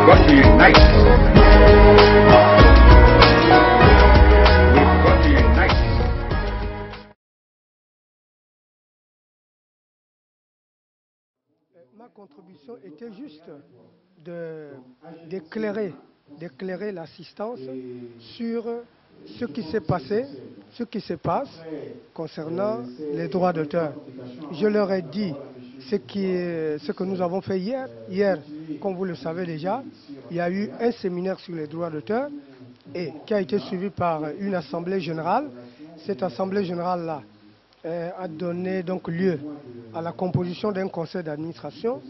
got to unite. We've got to unite. Ma contribution était juste d'éclairer l'assistance sur ce qui s'est passé, ce qui se passe concernant les droits d'auteur. Je leur ai dit ce que nous avons fait hier. Hier, comme vous le savez déjà, il y a eu un séminaire sur les droits d'auteur et qui a été suivi par une assemblée générale. Cette assemblée générale-là a donné donc lieu à la composition d'un conseil d'administration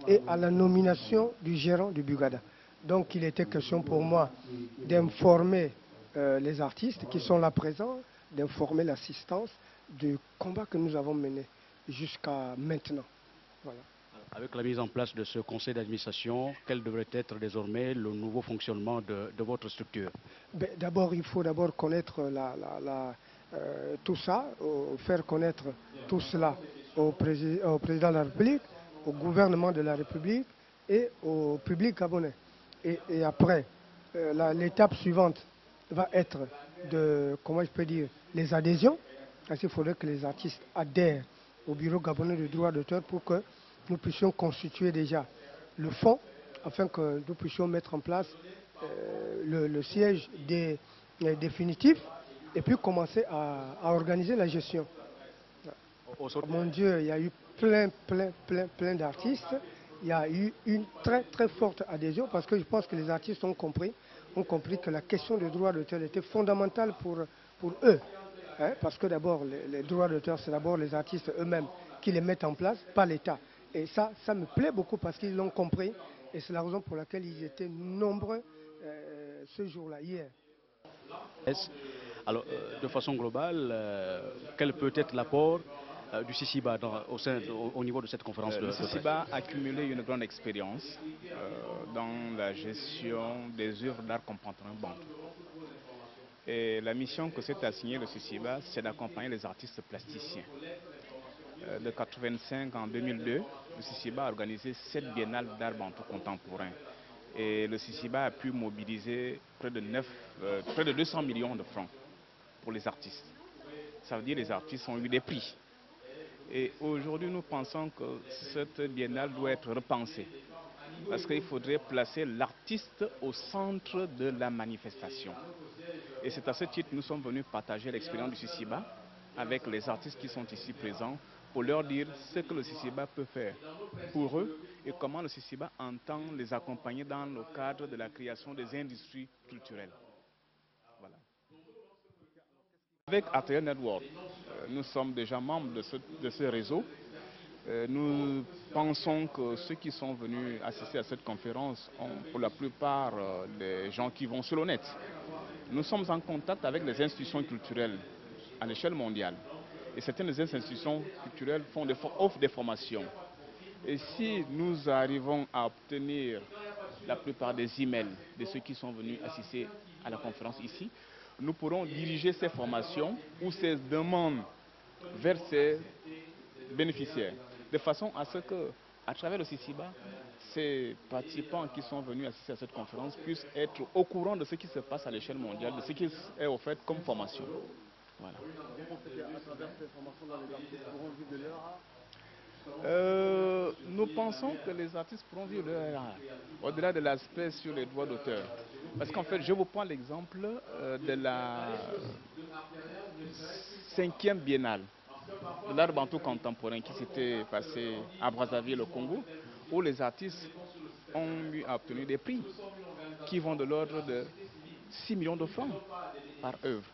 et à la nomination du gérant du Bugada. Donc il était question pour moi d'informer les artistes qui sont là présents, d'informer l'assistance du combat que nous avons mené jusqu'à maintenant. Voilà. Avec la mise en place de ce conseil d'administration, quel devrait être désormais le nouveau fonctionnement de votre structure? D'abord, il faut d'abord connaître tout ça, faire connaître tout cela au président de la République, au gouvernement de la République et au public gabonais. Et après, l'étape suivante va être comment je peux dire, les adhésions. Parce qu'il faudrait que les artistes adhèrent au bureau gabonais de droit d'auteur pour que nous puissions constituer déjà le fonds afin que nous puissions mettre en place le siège définitif et puis commencer à organiser la gestion. Mon Dieu, il y a eu plein d'artistes. Il y a eu une très forte adhésion parce que je pense que les artistes ont compris que la question des droits d'auteur était fondamentale pour eux. Hein, parce que d'abord, les droits d'auteur, c'est d'abord les artistes eux-mêmes qui les mettent en place, pas l'État. Et ça me plaît beaucoup parce qu'ils l'ont compris et c'est la raison pour laquelle ils étaient nombreux ce jour-là, hier. Alors, de façon globale, quel peut être l'apport du CICIBA au niveau de cette conférence Le CICIBA a accumulé une grande expérience dans la gestion des œuvres d'art contemporain bantou. Et la mission que s'est assignée le CICIBA, c'est d'accompagner les artistes plasticiens. De 1985 en 2002, le CICIBA a organisé 7 biennales d'art bantou contemporain. Et le CICIBA a pu mobiliser près de 200 millions de francs pour les artistes. Ça veut dire que les artistes ont eu des prix. Et aujourd'hui, nous pensons que cette biennale doit être repensée. Parce qu'il faudrait placer l'artiste au centre de la manifestation. Et c'est à ce titre que nous sommes venus partager l'expérience du CICIBA avec les artistes qui sont ici présents pour leur dire ce que le CICIBA peut faire pour eux et comment le CICIBA entend les accompagner dans le cadre de la création des industries culturelles. Voilà. Avec Atelier Network, nous sommes déjà membres de ce réseau. Nous pensons que ceux qui sont venus assister à cette conférence ont pour la plupart des gens qui vont sur le net. Nous sommes en contact avec les institutions culturelles à l'échelle mondiale. Et certaines des institutions culturelles offrent des formations. Et si nous arrivons à obtenir la plupart des emails de ceux qui sont venus assister à la conférence ici, nous pourrons diriger ces formations ou ces demandes vers ces bénéficiaires. De façon à ce que, à travers le CICIBA, ces participants qui sont venus assister à cette conférence puissent être au courant de ce qui se passe à l'échelle mondiale, de ce qui est offert comme formation. Voilà. Nous pensons que les artistes pourront vivre de leur art, au-delà de l'aspect sur les droits d'auteur. Parce qu'en fait, je vous prends l'exemple de la 5e biennale de l'art bantou contemporain qui s'était passé à Brazzaville, au Congo, où les artistes ont eu à obtenir des prix qui vont de l'ordre de 6 millions de francs par œuvre.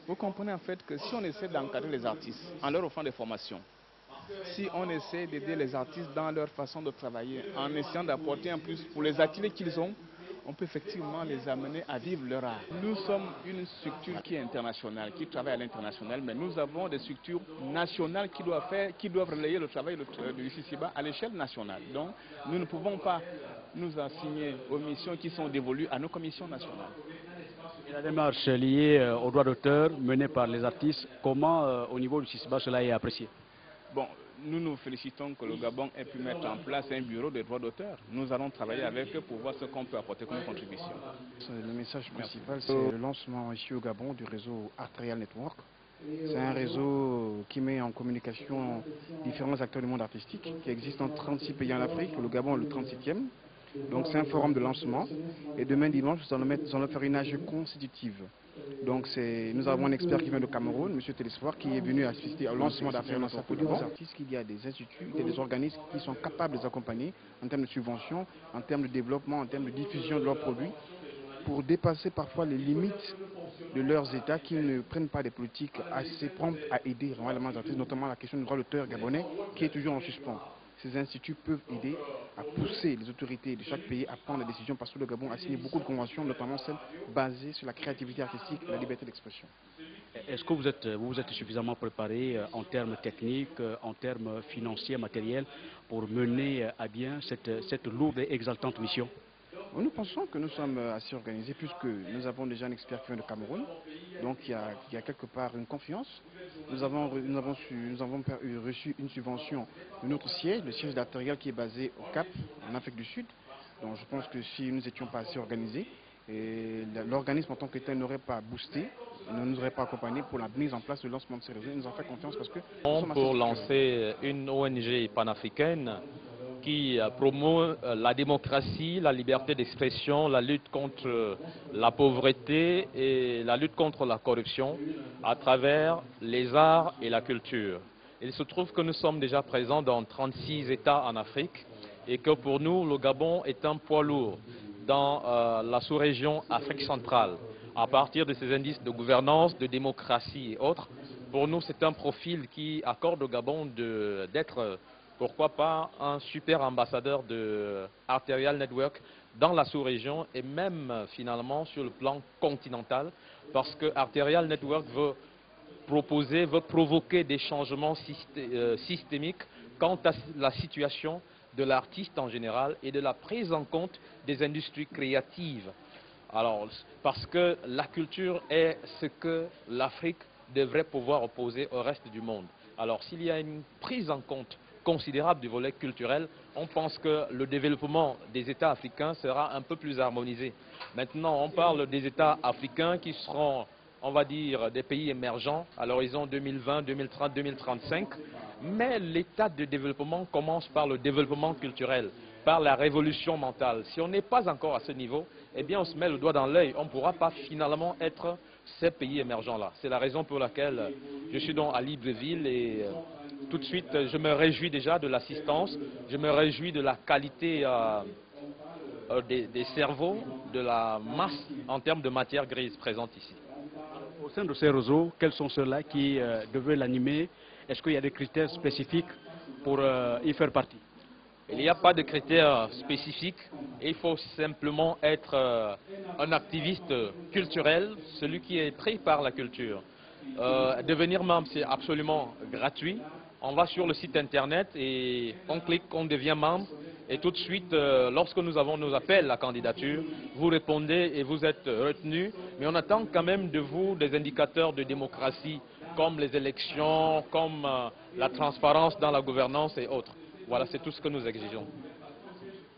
Vous comprenez en fait que si on essaie d'encadrer les artistes en leur offrant des formations, si on essaie d'aider les artistes dans leur façon de travailler, en essayant d'apporter un plus pour les ateliers qu'ils ont, on peut effectivement les amener à vivre leur art. Nous sommes une structure qui est internationale, qui travaille à l'international, mais nous avons des structures nationales qui doivent relayer le travail du CICIBA à l'échelle nationale. Donc, nous ne pouvons pas nous assigner aux missions qui sont dévolues à nos commissions nationales. Et la démarche liée aux droits d'auteur menée par les artistes, comment au niveau du CICIBA cela est apprécié? Bon, nous nous félicitons que le Gabon ait pu mettre en place un bureau de droits d'auteur. Nous allons travailler avec eux pour voir ce qu'on peut apporter comme contribution. Le message principal, c'est le lancement ici au Gabon du réseau Arterial Network. C'est un réseau qui met en communication différents acteurs du monde artistique, qui existe dans 36 pays en Afrique. Le Gabon est le 37e. Donc c'est un forum de lancement. Et demain dimanche, nous allons faire une AG constitutive. Donc nous avons un expert qui vient de Cameroun, M. Téléspoir, qui est venu assister au lancement d'affaires dans Côte d'Ivoire. Il y a des instituts, il y a des organismes qui sont capables de les accompagner en termes de subventions, en termes de développement, en termes de diffusion de leurs produits, pour dépasser parfois les limites de leurs États qui ne prennent pas des politiques assez promptes à aider vraiment les artistes, notamment la question du droit d'auteur gabonais qui est toujours en suspens. Ces instituts peuvent aider à pousser les autorités de chaque pays à prendre des décisions parce que le Gabon a signé beaucoup de conventions, notamment celles basées sur la créativité artistique et la liberté d'expression. Est-ce que vous êtes suffisamment préparé en termes techniques, en termes financiers, matériels, pour mener à bien cette lourde et exaltante mission? Nous pensons que nous sommes assez organisés puisque nous avons déjà un expert qui vient de Cameroun, donc il y a quelque part une confiance. Nous avons reçu une subvention de notre siège, le siège d'Arterial qui est basé au Cap, en Afrique du Sud. Donc je pense que si nous n'étions pas assez organisés, l'organisme en tant que tel n'aurait pas boosté, ne nous aurait pas accompagné pour la mise en place du lancement de ces réseaux. Ils nous ont fait confiance parce que... Pour lancer une ONG panafricaine qui promeut la démocratie, la liberté d'expression, la lutte contre la pauvreté et la lutte contre la corruption à travers les arts et la culture. Il se trouve que nous sommes déjà présents dans 36 États en Afrique et que pour nous, le Gabon est un poids lourd dans la sous-région Afrique centrale. À partir de ces indices de gouvernance, de démocratie et autres, pour nous, c'est un profil qui accorde au Gabon d'être... pourquoi pas un super ambassadeur de Arterial Network dans la sous-région et même finalement sur le plan continental parce que Arterial Network veut provoquer des changements systémiques quant à la situation de l'artiste en général et de la prise en compte des industries créatives. Alors, parce que la culture est ce que l'Afrique devrait pouvoir opposer au reste du monde. Alors, s'il y a une prise en compte considérable du volet culturel, on pense que le développement des États africains sera un peu plus harmonisé. Maintenant, on parle des États africains qui seront, on va dire, des pays émergents à l'horizon 2020, 2030, 2035. Mais l'état de développement commence par le développement culturel, par la révolution mentale. Si on n'est pas encore à ce niveau, eh bien on se met le doigt dans l'œil. On ne pourra pas finalement être ces pays émergents-là. C'est la raison pour laquelle je suis donc à Libreville et tout de suite je me réjouis déjà de l'assistance, je me réjouis de la qualité des cerveaux, de la masse en termes de matière grise présente ici. Au sein de ces réseaux, quels sont ceux-là qui devaient l'animer? Est-ce qu'il y a des critères spécifiques pour y faire partie? Il n'y a pas de critères spécifiques. Il faut simplement être un activiste culturel, celui qui est pris par la culture. Devenir membre, c'est absolument gratuit. On va sur le site internet et on clique, on devient membre. Et tout de suite, lorsque nous avons nos appels à candidature, vous répondez et vous êtes retenu. Mais on attend quand même de vous des indicateurs de démocratie, comme les élections, comme la transparence dans la gouvernance et autres. Voilà, c'est tout ce que nous exigeons.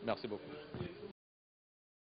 Merci beaucoup.